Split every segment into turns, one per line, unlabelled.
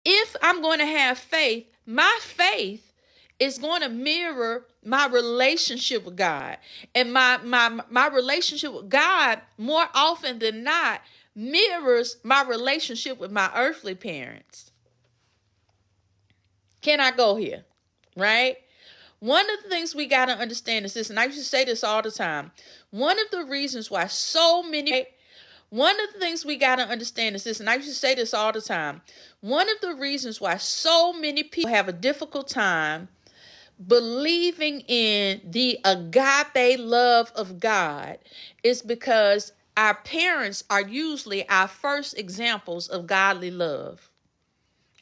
if I'm going to have faith, my faith is going to mirror my relationship with God. And my relationship with God, more often than not, mirrors my relationship with my earthly parents. Can I go here? Right? One of the things we got to understand is this, and I used to say this all the time. One of the reasons why so many, one of the things we got to understand is this, and I used to say this all the time. One of the reasons why so many people have a difficult time believing in the agape love of God is because our parents are usually our first examples of godly love.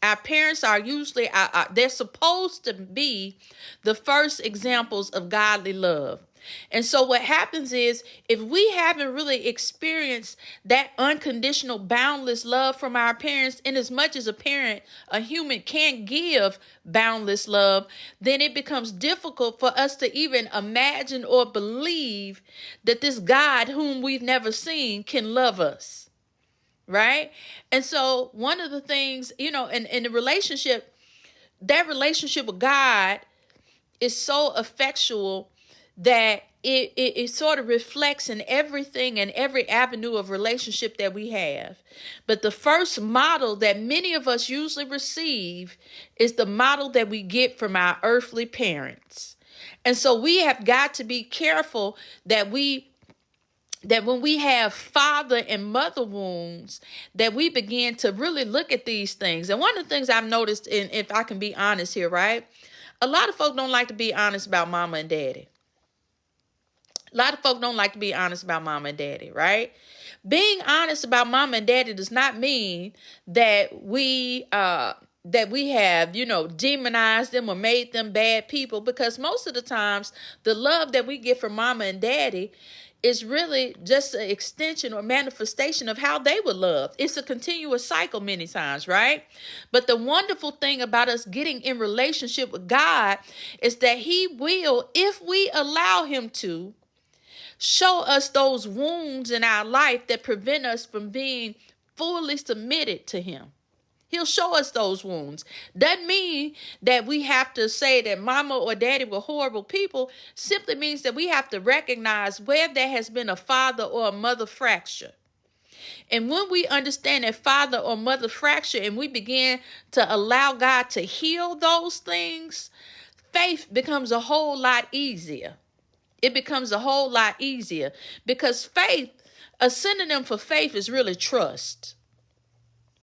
Our parents are usually, they're supposed to be the first examples of godly love. And so what happens is, if we haven't really experienced that unconditional, boundless love from our parents, in as much as a human can't give boundless love, then it becomes difficult for us to even imagine or believe that this God whom we've never seen can love us. Right? And so one of the things, in the relationship, that relationship with God is so effectual that it sort of reflects in everything and every avenue of relationship that we have. But the first model that many of us usually receive is the model that we get from our earthly parents. And so we have got to be careful that when we have father and mother wounds, that we begin to really look at these things. And one of the things I've noticed, and if I can be honest here, right? A lot of folk don't like to be honest about mama and daddy. A lot of folk don't like to be honest about mama and daddy, right? Being honest about mama and daddy does not mean that we have, demonized them or made them bad people, because most of the times the love that we get from mama and daddy is really just an extension or manifestation of how they were loved. It's a continuous cycle many times, right? But the wonderful thing about us getting in relationship with God is that he will, if we allow him to, show us those wounds in our life that prevent us from being fully submitted to him. He'll show us those wounds. Doesn't mean that we have to say that mama or daddy were horrible people. Simply means that we have to recognize where there has been a father or a mother fracture. And when we understand that father or mother fracture and we begin to allow God to heal those things, faith becomes a whole lot easier. It becomes a whole lot easier because faith, a synonym for faith is really trust.